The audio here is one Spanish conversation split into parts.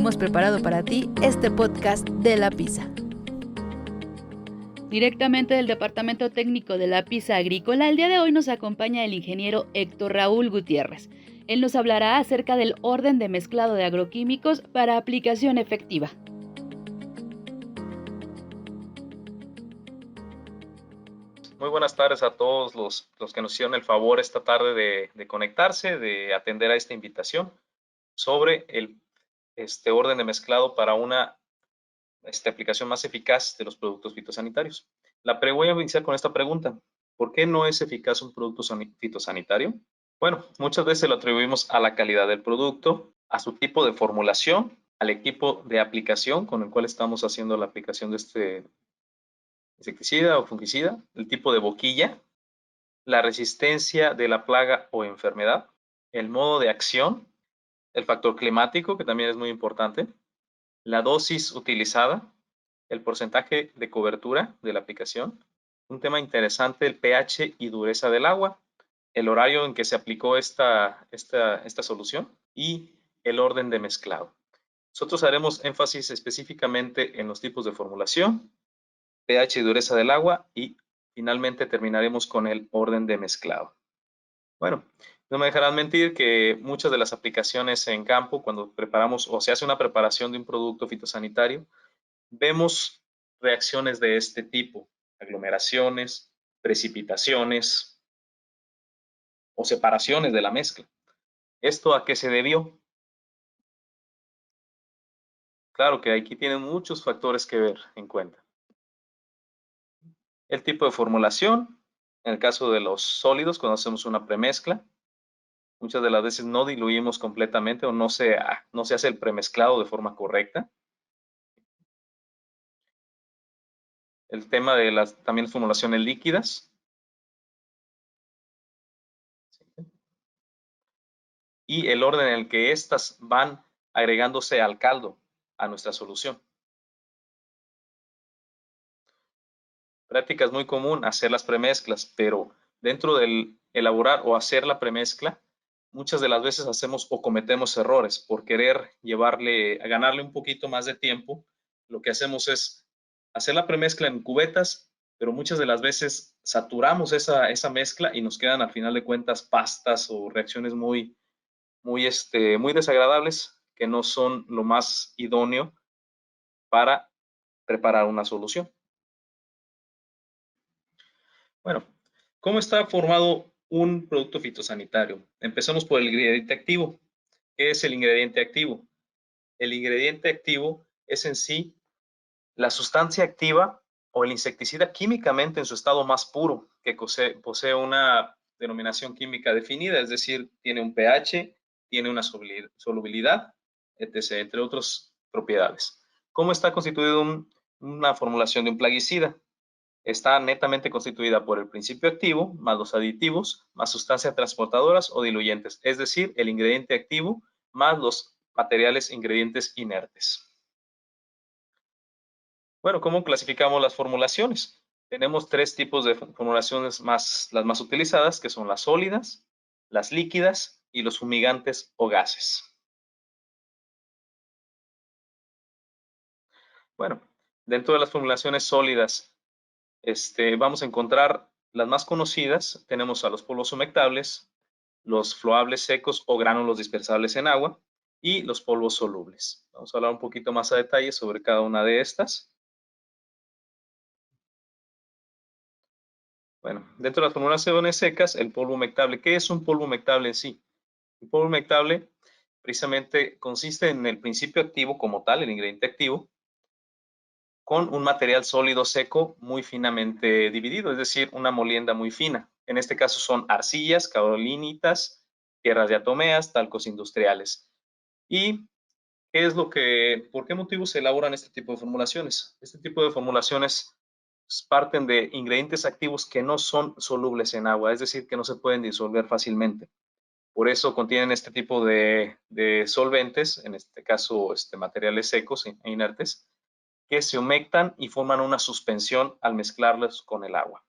hemos preparado para ti este podcast de La Pizza. Directamente del Departamento Técnico de la Pizza Agrícola, el día de hoy nos acompaña el ingeniero Héctor Raúl Gutiérrez. Él nos hablará acerca del orden de mezclado de agroquímicos para aplicación efectiva. Muy buenas tardes a todos los que nos hicieron el favor esta tarde de conectarse, de atender a esta invitación sobre el orden de mezclado para una aplicación más eficaz de los productos fitosanitarios. Voy a iniciar con esta pregunta. ¿Por qué no es eficaz un producto fitosanitario? Bueno, muchas veces lo atribuimos a la calidad del producto, a su tipo de formulación, al equipo de aplicación con el cual estamos haciendo la aplicación de este insecticida o fungicida, el tipo de boquilla, la resistencia de la plaga o enfermedad, el modo de acción, el factor climático, que también es muy importante, la dosis utilizada, el porcentaje de cobertura de la aplicación, un tema interesante, el pH y dureza del agua, el horario en que se aplicó esta solución y el orden de mezclado. Nosotros haremos énfasis específicamente en los tipos de formulación, pH y dureza del agua y finalmente terminaremos con el orden de mezclado. Bueno, no me dejarán mentir que muchas de las aplicaciones en campo, cuando preparamos o se hace una preparación de un producto fitosanitario, vemos reacciones de este tipo, aglomeraciones, precipitaciones o separaciones de la mezcla. ¿Esto a qué se debió? Claro que aquí tienen muchos factores que ver en cuenta. El tipo de formulación, en el caso de los sólidos, cuando hacemos una premezcla, muchas de las veces no diluimos completamente o no se hace el premezclado de forma correcta. El tema de también las formulaciones líquidas. Y el orden en el que éstas van agregándose al caldo, a nuestra solución. Práctica es muy común hacer las premezclas, pero dentro del elaborar o hacer la premezcla, muchas de las veces hacemos o cometemos errores por querer ganarle un poquito más de tiempo. Lo que hacemos es hacer la premezcla en cubetas, pero muchas de las veces saturamos esa mezcla y nos quedan al final de cuentas pastas o reacciones muy desagradables que no son lo más idóneo para preparar una solución. Bueno, ¿cómo está formado un producto fitosanitario? Empezamos por el ingrediente activo. ¿Qué es el ingrediente activo? El ingrediente activo es en sí la sustancia activa o el insecticida químicamente en su estado más puro, que posee una denominación química definida, es decir, tiene un pH, tiene una solubilidad, etc., entre otras propiedades. ¿Cómo está constituido una formulación de un plaguicida? Está netamente constituida por el principio activo, más los aditivos, más sustancias transportadoras o diluyentes, es decir, el ingrediente activo más los materiales ingredientes inertes. Bueno, ¿cómo clasificamos las formulaciones? Tenemos tres tipos de formulaciones las más utilizadas, que son las sólidas, las líquidas y los fumigantes o gases. Bueno, dentro de las formulaciones sólidas, vamos a encontrar las más conocidas. Tenemos a los polvos humectables, los floables secos o gránulos dispersables en agua y los polvos solubles. Vamos a hablar un poquito más a detalle sobre cada una de estas. Bueno, dentro de las formulaciones secas, el polvo humectable. ¿Qué es un polvo humectable en sí? El polvo humectable precisamente consiste en el principio activo como tal, el ingrediente activo, con un material sólido seco muy finamente dividido, es decir, una molienda muy fina. En este caso son arcillas, caolinitas, tierras diatomeas, talcos industriales. ¿Y por qué motivo se elaboran este tipo de formulaciones? Este tipo de formulaciones parten de ingredientes activos que no son solubles en agua, es decir, que no se pueden disolver fácilmente. Por eso contienen este tipo de solventes, en este caso materiales secos e inertes, que se humectan y forman una suspensión al mezclarlos con el agua.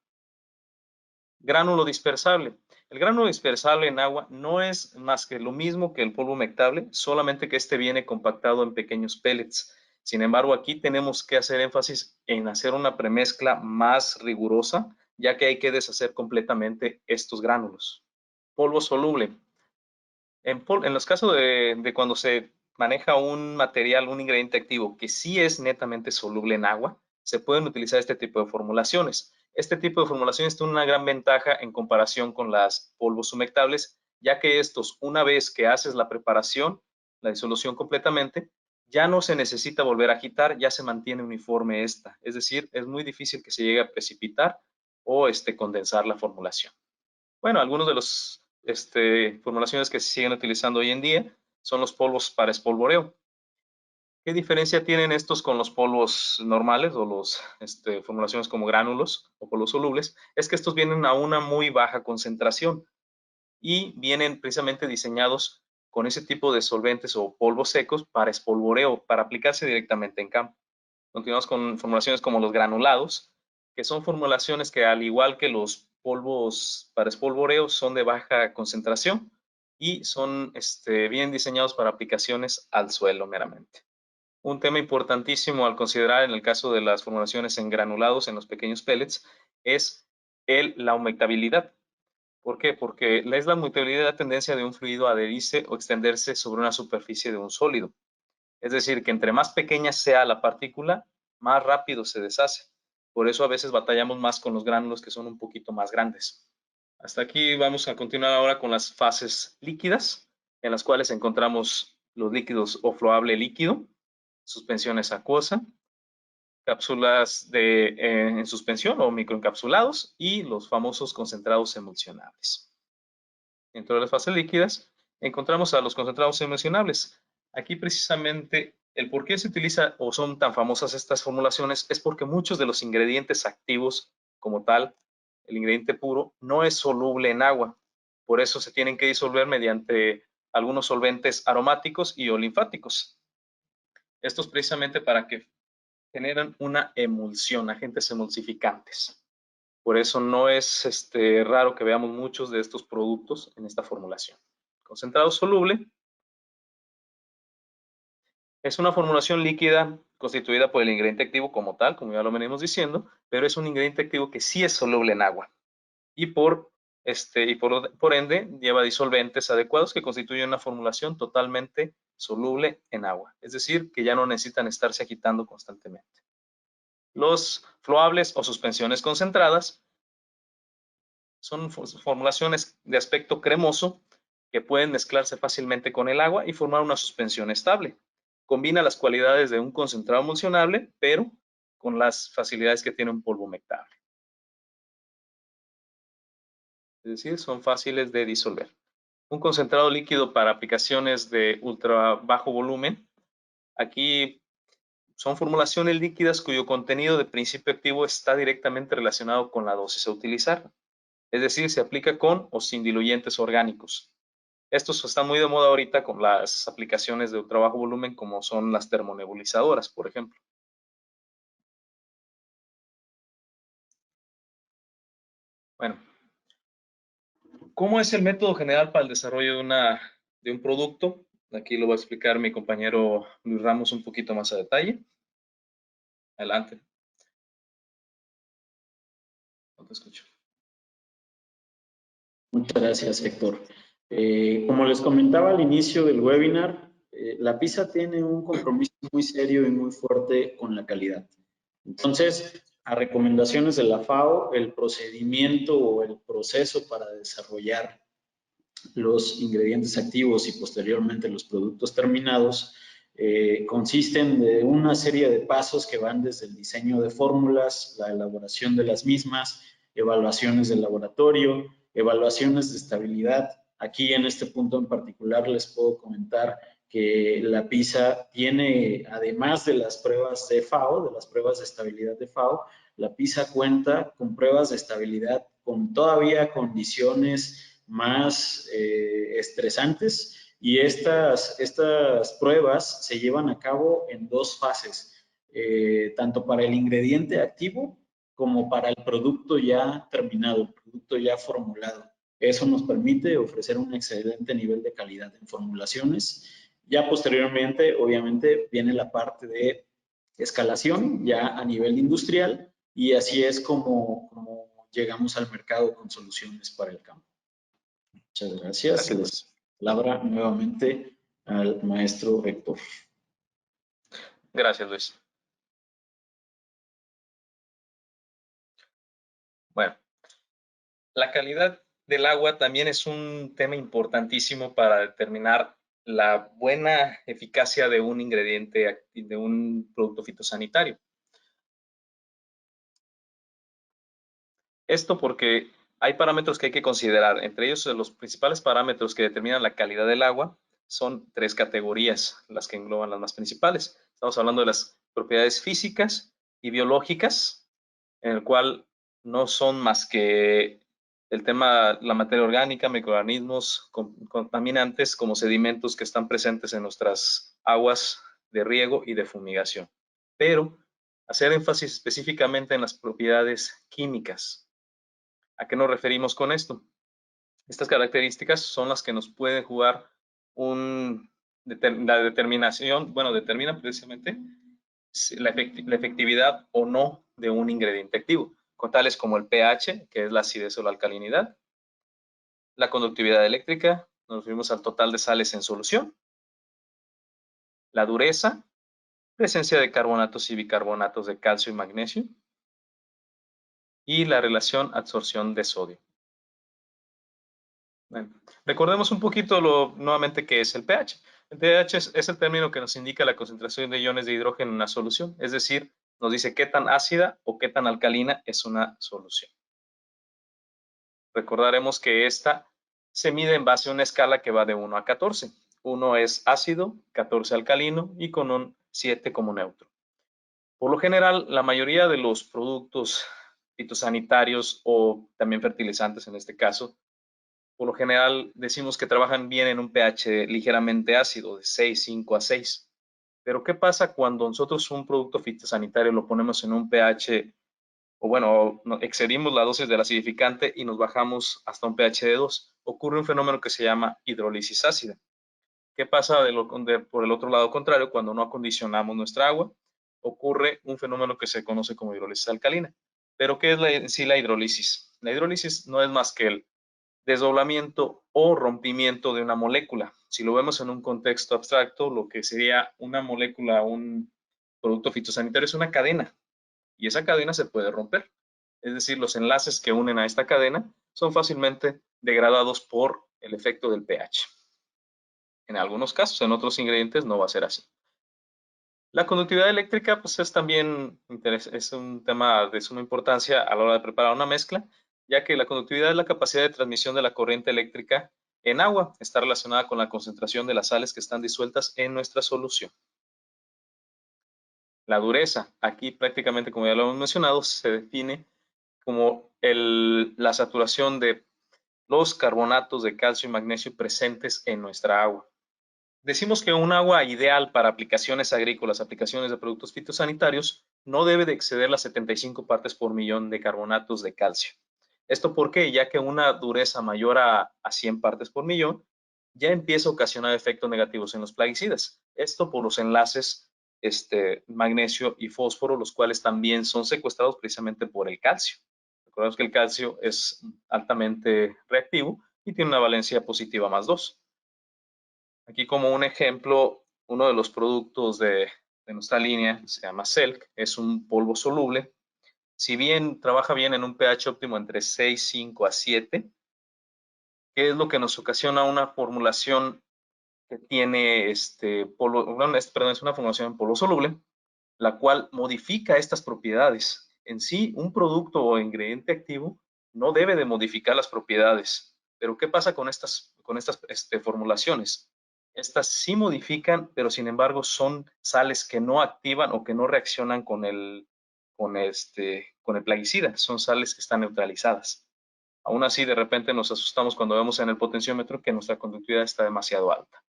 Gránulo dispersable. El gránulo dispersable en agua no es más que lo mismo que el polvo humectable, solamente que este viene compactado en pequeños pellets. Sin embargo, aquí tenemos que hacer énfasis en hacer una premezcla más rigurosa, ya que hay que deshacer completamente estos gránulos. Polvo soluble. En los casos de cuando se maneja un material, un ingrediente activo que sí es netamente soluble en agua, se pueden utilizar este tipo de formulaciones. Este tipo de formulaciones tiene una gran ventaja en comparación con las polvos humectables, ya que estos, una vez que haces la preparación, la disolución completamente, ya no se necesita volver a agitar, ya se mantiene uniforme esta. Es decir, es muy difícil que se llegue a precipitar o condensar la formulación. Bueno, algunos de los formulaciones que se siguen utilizando hoy en día son los polvos para espolvoreo. ¿Qué diferencia tienen estos con los polvos normales o los formulaciones como gránulos o polvos solubles? Es que estos vienen a una muy baja concentración y vienen precisamente diseñados con ese tipo de solventes o polvos secos para espolvoreo, para aplicarse directamente en campo. Continuamos con formulaciones como los granulados, que son formulaciones que, al igual que los polvos para espolvoreo, son de baja concentración y son bien diseñados para aplicaciones al suelo meramente. Un tema importantísimo al considerar en el caso de las formulaciones en granulados, en los pequeños pellets, es la humectabilidad. ¿Por qué? Porque es la humectabilidad la tendencia de un fluido a adherirse o extenderse sobre una superficie de un sólido. Es decir, que entre más pequeña sea la partícula, más rápido se deshace. Por eso a veces batallamos más con los gránulos que son un poquito más grandes. Hasta aquí vamos a continuar ahora con las fases líquidas, en las cuales encontramos los líquidos o fluable líquido, suspensiones acuosa, cápsulas en suspensión o microencapsulados y los famosos concentrados emulsionables. Dentro de las fases líquidas encontramos a los concentrados emulsionables. Aquí precisamente el por qué se utiliza o son tan famosas estas formulaciones es porque muchos de los ingredientes activos como tal, el ingrediente puro, no es soluble en agua. Por eso se tienen que disolver mediante algunos solventes aromáticos y o linfáticos. Esto es precisamente para que generen una emulsión, agentes emulsificantes. Por eso no es raro que veamos muchos de estos productos en esta formulación. Concentrado soluble es una formulación líquida constituida por el ingrediente activo como tal, como ya lo venimos diciendo, pero es un ingrediente activo que sí es soluble en agua y por ende lleva disolventes adecuados que constituyen una formulación totalmente soluble en agua. Es decir, que ya no necesitan estarse agitando constantemente. Los fluables o suspensiones concentradas son formulaciones de aspecto cremoso que pueden mezclarse fácilmente con el agua y formar una suspensión estable. Combina las cualidades de un concentrado emulsionable, pero con las facilidades que tiene un polvo humectable. Es decir, son fáciles de disolver. Un concentrado líquido para aplicaciones de ultra bajo volumen. Aquí son formulaciones líquidas cuyo contenido de principio activo está directamente relacionado con la dosis a utilizar. Es decir, se aplica con o sin diluyentes orgánicos. Estos están muy de moda ahorita con las aplicaciones de ultra bajo volumen como son las termonebulizadoras, por ejemplo. Bueno, ¿cómo es el método general para el desarrollo de un producto? Aquí lo va a explicar mi compañero Luis Ramos un poquito más a detalle. Adelante. No te escucho. Muchas gracias, Héctor. Como les comentaba al inicio del webinar, la PISA tiene un compromiso muy serio y muy fuerte con la calidad. Entonces, a recomendaciones de la FAO, el procedimiento o el proceso para desarrollar los ingredientes activos y posteriormente los productos terminados consisten de una serie de pasos que van desde el diseño de fórmulas, la elaboración de las mismas, evaluaciones de laboratorio, evaluaciones de estabilidad. Aquí en este punto en particular les puedo comentar que la PISA tiene, además de las pruebas de FAO, de las pruebas de estabilidad de FAO, la PISA cuenta con pruebas de estabilidad con todavía condiciones más estresantes y estas pruebas se llevan a cabo en dos fases, tanto para el ingrediente activo como para el producto ya terminado, el producto ya formulado. Eso nos permite ofrecer un excelente nivel de calidad en formulaciones. Ya posteriormente, obviamente, viene la parte de escalación ya a nivel industrial y así es como llegamos al mercado con soluciones para el campo. Muchas gracias. Gracias, Les Luis. palabra nuevamente al maestro Héctor. Gracias, Luis. Bueno, la calidad del agua también es un tema importantísimo para determinar la buena eficacia de un ingrediente, de un producto fitosanitario. Esto porque hay parámetros que hay que considerar. Entre ellos, los principales parámetros que determinan la calidad del agua son 3 categorías, las que engloban las más principales. Estamos hablando de las propiedades físicas y biológicas, en el cual no son más que el tema, la materia orgánica, microorganismos, contaminantes como sedimentos que están presentes en nuestras aguas de riego y de fumigación. Pero hacer énfasis específicamente en las propiedades químicas. ¿A qué nos referimos con esto? Estas características son las que nos pueden jugar la determinación, bueno, determinan precisamente la efectividad o no de un ingrediente activo, con tales como el pH, que es la acidez o la alcalinidad, la conductividad eléctrica, nos referimos al total de sales en solución, la dureza, presencia de carbonatos y bicarbonatos de calcio y magnesio, y la relación absorción de sodio. Bueno, recordemos un poquito nuevamente qué es el pH. El pH es el término que nos indica la concentración de iones de hidrógeno en una solución, es decir, nos dice qué tan ácida o qué tan alcalina es una solución. Recordaremos que esta se mide en base a una escala que va de 1 a 14. 1 es ácido, 14 alcalino y con un 7 como neutro. Por lo general, la mayoría de los productos fitosanitarios o también fertilizantes en este caso, por lo general decimos que trabajan bien en un pH ligeramente ácido, de 6,5 a 6. Pero ¿qué pasa cuando nosotros un producto fitosanitario lo ponemos en un pH, o bueno, excedimos la dosis del acidificante y nos bajamos hasta un pH de 2? Ocurre un fenómeno que se llama hidrólisis ácida. ¿Qué pasa por el otro lado contrario? Cuando no acondicionamos nuestra agua, ocurre un fenómeno que se conoce como hidrólisis alcalina. ¿Pero qué es en sí la hidrólisis? La hidrólisis no es más que el desdoblamiento o rompimiento de una molécula. Si lo vemos en un contexto abstracto, lo que sería una molécula, un producto fitosanitario es una cadena y esa cadena se puede romper. Es decir, los enlaces que unen a esta cadena son fácilmente degradados por el efecto del pH. En algunos casos, en otros ingredientes no va a ser así. La conductividad eléctrica pues es también es un tema de suma importancia a la hora de preparar una mezcla, ya que la conductividad es la capacidad de transmisión de la corriente eléctrica en agua. Está relacionada con la concentración de las sales que están disueltas en nuestra solución. La dureza, aquí prácticamente como ya lo hemos mencionado, se define como la saturación de los carbonatos de calcio y magnesio presentes en nuestra agua. Decimos que un agua ideal para aplicaciones agrícolas, aplicaciones de productos fitosanitarios, no debe de exceder las 75 partes por millón de carbonatos de calcio. ¿Esto por qué? Ya que una dureza mayor a 100 partes por millón ya empieza a ocasionar efectos negativos en los plaguicidas. Esto por los enlaces magnesio y fósforo, los cuales también son secuestrados precisamente por el calcio. Recordemos que el calcio es altamente reactivo y tiene una valencia positiva más 2. Aquí como un ejemplo, uno de los productos de nuestra línea se llama Selk, es un polvo soluble. Si bien trabaja bien en un pH óptimo entre 6,5 a 7, ¿qué es lo que nos ocasiona una formulación que tiene perdón, es una formulación en polvo soluble, la cual modifica estas propiedades? En sí, un producto o ingrediente activo no debe de modificar las propiedades. Pero ¿qué pasa con estas formulaciones? Estas sí modifican, pero sin embargo son sales que no activan o que no reaccionan con el plaguicida. Son sales que están neutralizadas. Aún así, de repente nos asustamos cuando vemos en el potenciómetro que nuestra conductividad está demasiado alta.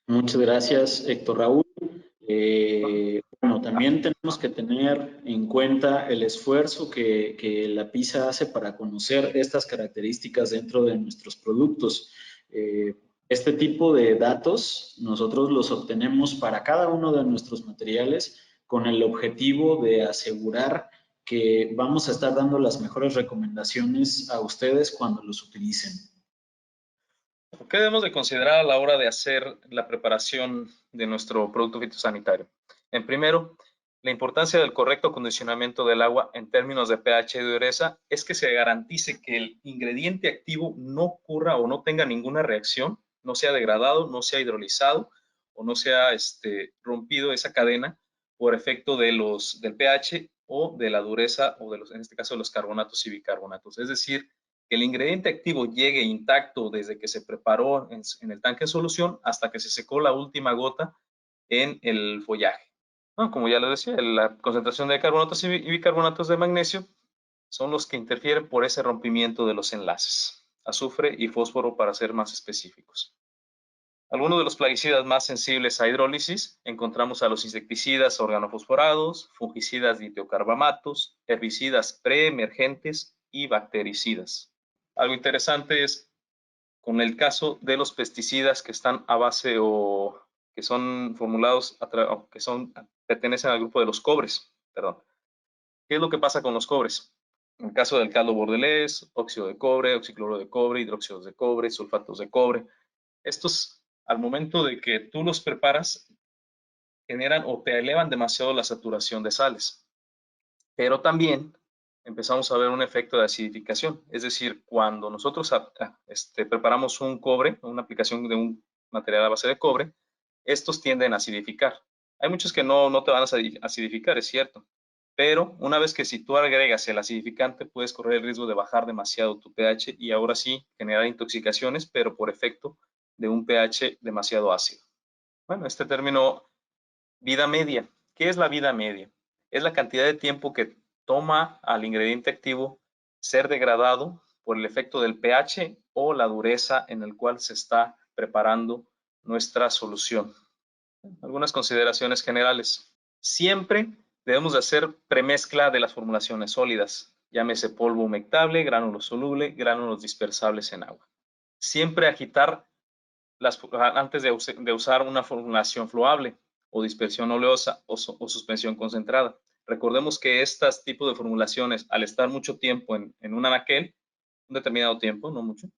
Muchas gracias, Héctor Raúl. Bueno, también tenemos que tener en cuenta el esfuerzo que la PISA hace para conocer estas características dentro de nuestros productos. Este tipo de datos nosotros los obtenemos para cada uno de nuestros materiales con el objetivo de asegurar que vamos a estar dando las mejores recomendaciones a ustedes cuando los utilicen. ¿Qué debemos de considerar a la hora de hacer la preparación de nuestro producto fitosanitario? En primero, la importancia del correcto acondicionamiento del agua en términos de pH y dureza es que se garantice que el ingrediente activo no ocurra o no tenga ninguna reacción, no sea degradado, no sea hidrolizado o no sea rompido esa cadena por efecto del pH o de la dureza o en este caso de los carbonatos y bicarbonatos. Es decir, que el ingrediente activo llegue intacto desde que se preparó en el tanque de solución hasta que se secó la última gota en el follaje. Bueno, como ya les decía, la concentración de carbonatos y bicarbonatos de magnesio son los que interfieren por ese rompimiento de los enlaces. Azufre y fósforo para ser más específicos. Algunos de los plaguicidas más sensibles a hidrólisis encontramos a los insecticidas organofosforados, fungicidas ditiocarbamatos, herbicidas preemergentes y bactericidas. Algo interesante es con el caso de los pesticidas que están a base o que son formulados, pertenecen al grupo de los cobres. Perdón. ¿Qué es lo que pasa con los cobres? En el caso del caldo bordelés, óxido de cobre, oxicloro de cobre, hidróxidos de cobre, sulfatos de cobre. Estos, al momento de que tú los preparas, generan o te elevan demasiado la saturación de sales. Pero también empezamos a ver un efecto de acidificación. Es decir, cuando nosotros preparamos un cobre, una aplicación de un material a base de cobre, estos tienden a acidificar. Hay muchos que no te van a acidificar, es cierto. Pero una vez que si tú agregas el acidificante, puedes correr el riesgo de bajar demasiado tu pH y ahora sí generar intoxicaciones, pero por efecto de un pH demasiado ácido. Bueno, este término vida media. ¿Qué es la vida media? Es la cantidad de tiempo que toma al ingrediente activo ser degradado por el efecto del pH o la dureza en el cual se está preparando nuestra solución. Algunas consideraciones generales. Siempre debemos de hacer premezcla de las formulaciones sólidas, llámese polvo humectable, gránulos soluble, gránulos dispersables en agua. Siempre agitar antes de usar una formulación flowable o dispersión oleosa o suspensión concentrada. Recordemos que estos tipos de formulaciones, al estar mucho tiempo en un anaquel, un determinado tiempo, no mucho,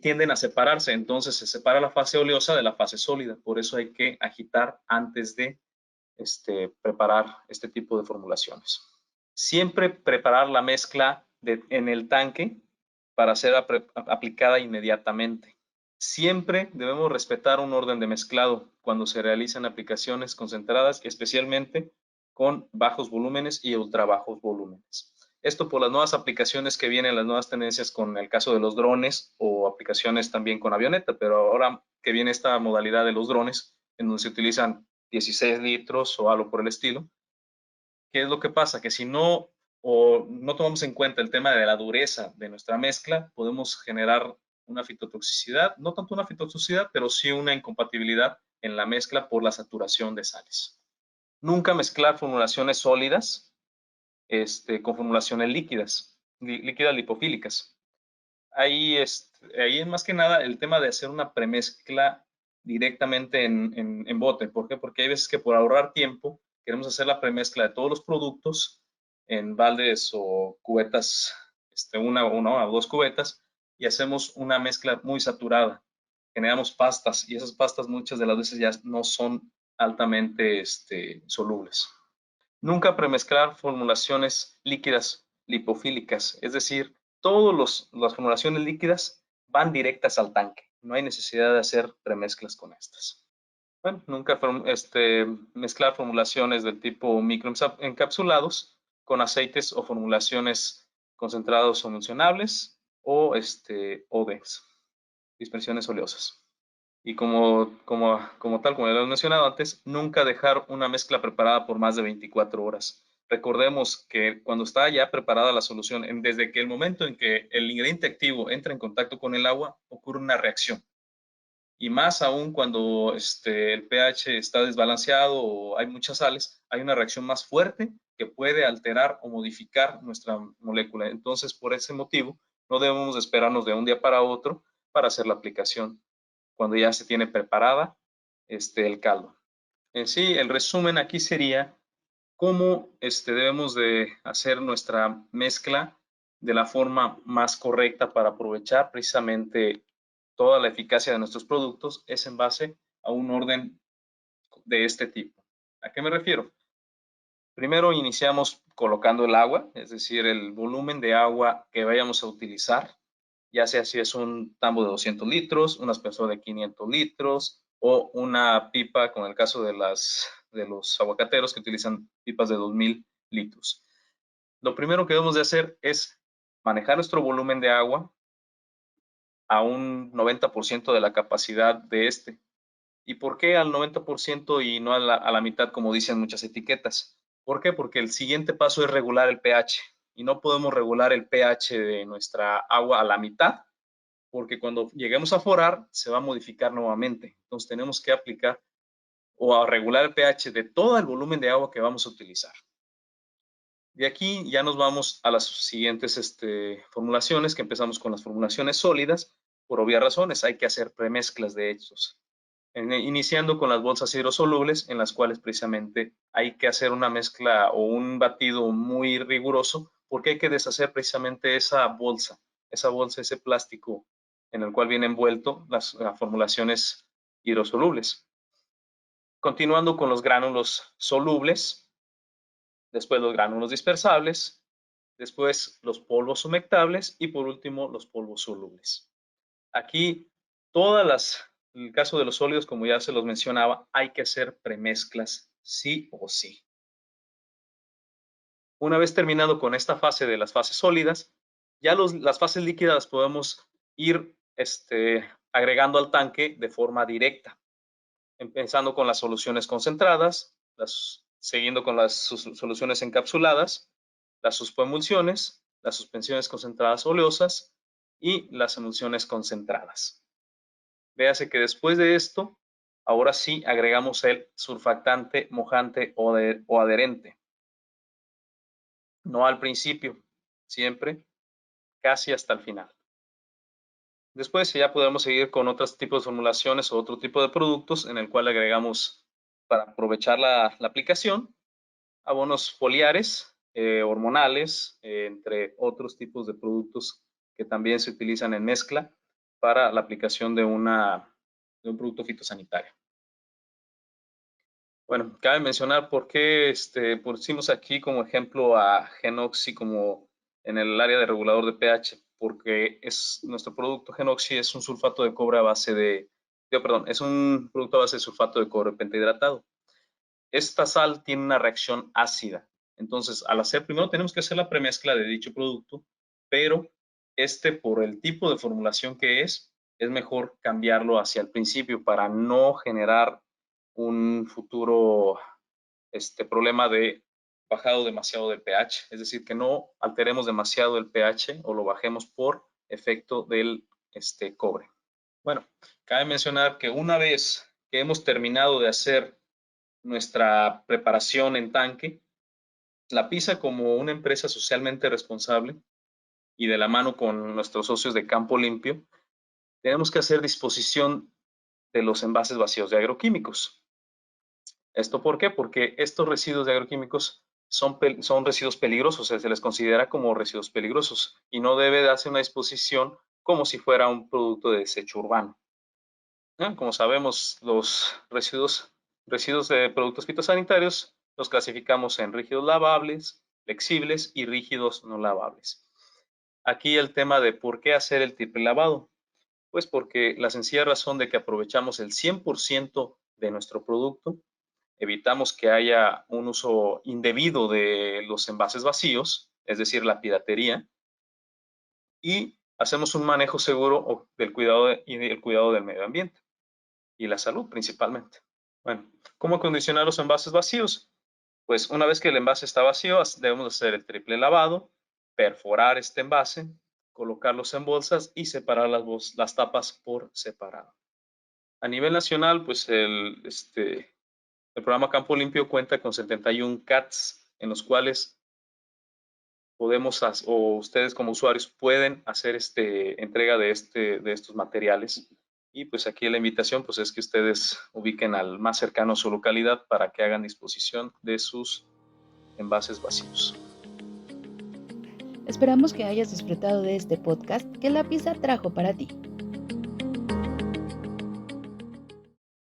tienden a separarse. Entonces se separa la fase oleosa de la fase sólida. Por eso hay que agitar antes de preparar este tipo de formulaciones. Siempre preparar la mezcla en el tanque para ser aplicada inmediatamente. Siempre debemos respetar un orden de mezclado cuando se realizan aplicaciones concentradas, especialmente con bajos volúmenes y ultra bajos volúmenes. Esto por las nuevas aplicaciones que vienen, las nuevas tendencias con el caso de los drones o aplicaciones también con avioneta, pero ahora que viene esta modalidad de los drones, en donde se utilizan 16 litros o algo por el estilo, ¿qué es lo que pasa? Que si no tomamos en cuenta el tema de la dureza de nuestra mezcla, podemos generar una fitotoxicidad, no tanto una fitotoxicidad, pero sí una incompatibilidad en la mezcla por la saturación de sales. Nunca mezclar formulaciones sólidas con formulaciones líquidas lipofílicas. Ahí es más que nada el tema de hacer una premezcla directamente en bote. ¿Por qué? Porque hay veces que por ahorrar tiempo queremos hacer la premezcla de todos los productos en baldes o cubetas, una o dos cubetas, y hacemos una mezcla muy saturada. Generamos pastas y esas pastas muchas de las veces ya no son altamente solubles. Nunca premezclar formulaciones líquidas lipofílicas, es decir, todas las formulaciones líquidas van directas al tanque. No hay necesidad de hacer premezclas con estas. Bueno, nunca mezclar formulaciones del tipo microencapsulados con aceites o formulaciones concentrados solucionables o ODEs, dispersiones oleosas. Y como ya lo he mencionado antes, nunca dejar una mezcla preparada por más de 24 horas. Recordemos que cuando está ya preparada la solución, desde que el momento en que el ingrediente activo entra en contacto con el agua, ocurre una reacción. y más aún cuando el pH está desbalanceado o hay muchas sales, hay una reacción más fuerte que puede alterar o modificar nuestra molécula. Entonces, por ese motivo, no debemos esperarnos de un día para otro para hacer la aplicación cuando ya se tiene preparada el caldo. En sí, el resumen aquí sería cómo debemos de hacer nuestra mezcla de la forma más correcta para aprovechar precisamente toda la eficacia de nuestros productos es en base a un orden de este tipo. ¿A qué me refiero? Primero iniciamos colocando el agua, es decir, el volumen de agua que vayamos a utilizar, ya sea si es un tambo de 200 litros, un aspersor de 500 litros o una pipa, con el caso de los aguacateros que utilizan pipas de 2000 litros. Lo primero que debemos de hacer es manejar nuestro volumen de agua a un 90% de la capacidad de este. ¿Y por qué al 90% y no a la mitad, como dicen muchas etiquetas? ¿Por qué? Porque el siguiente paso es regular el pH. Y no podemos regular el pH de nuestra agua a la mitad, porque cuando lleguemos a forar, se va a modificar nuevamente. Entonces tenemos que aplicar o a regular el pH de todo el volumen de agua que vamos a utilizar. De aquí ya nos vamos a las siguientes formulaciones, que empezamos con las formulaciones sólidas. Por obvias razones, hay que hacer premezclas de estos. Iniciando con las bolsas hidrosolubles, en las cuales precisamente hay que hacer una mezcla o un batido muy riguroso, porque hay que deshacer precisamente esa bolsa, ese plástico en el cual viene envuelto las formulaciones hidrosolubles. Continuando con los gránulos solubles, después los gránulos dispersables, después los polvos humectables y por último los polvos solubles. Aquí el caso de los sólidos, como ya se los mencionaba, hay que hacer premezclas sí o sí. Una vez terminado con esta fase de las fases sólidas, ya las fases líquidas las podemos ir agregando al tanque de forma directa, empezando con las soluciones concentradas, siguiendo con las soluciones encapsuladas, las suspoemulsiones, las suspensiones concentradas oleosas y las emulsiones concentradas. Véase que después de esto, ahora sí agregamos el surfactante, mojante o adherente. No al principio, siempre casi hasta el final. Después ya podemos seguir con otros tipos de formulaciones o otro tipo de productos en el cual agregamos, para aprovechar la aplicación, abonos foliares, hormonales, entre otros tipos de productos que también se utilizan en mezcla para la aplicación de un producto fitosanitario. Bueno, cabe mencionar por qué pusimos aquí como ejemplo a Genoxi como en el área de regulador de pH, porque nuestro producto Genoxi es un sulfato de cobre a base es un producto a base de sulfato de cobre pentahidratado. Esta sal tiene una reacción ácida, entonces primero tenemos que hacer la premezcla de dicho producto, pero por el tipo de formulación que es mejor cambiarlo hacia el principio para no generar un futuro problema de bajado demasiado del pH, es decir, que no alteremos demasiado el pH o lo bajemos por efecto del cobre. Bueno, cabe mencionar que una vez que hemos terminado de hacer nuestra preparación en tanque, la PISA, como una empresa socialmente responsable y de la mano con nuestros socios de Campo Limpio, tenemos que hacer disposición de los envases vacíos de agroquímicos. ¿Esto por qué? Porque estos residuos de agroquímicos son residuos peligrosos, o sea, se les considera como residuos peligrosos y no debe darse una disposición como si fuera un producto de desecho urbano. Como sabemos, los residuos de productos fitosanitarios los clasificamos en rígidos lavables, flexibles y rígidos no lavables. Aquí el tema de por qué hacer el triple lavado. Pues porque la sencilla razón de que aprovechamos el 100% de nuestro producto, evitamos que haya un uso indebido de los envases vacíos, es decir, la piratería, y hacemos un manejo seguro del cuidado del medio ambiente y la salud principalmente. Bueno, ¿cómo acondicionar los envases vacíos? Pues una vez que el envase está vacío, debemos hacer el triple lavado, perforar este envase, colocarlos en bolsas y separar las tapas por separado. A nivel nacional, pues el programa Campo Limpio cuenta con 71 CATs en los cuales o ustedes como usuarios pueden hacer entrega de estos materiales. Y pues aquí la invitación pues es que ustedes ubiquen al más cercano a su localidad para que hagan disposición de sus envases vacíos. Esperamos que hayas disfrutado de este podcast que La Pizza trajo para ti.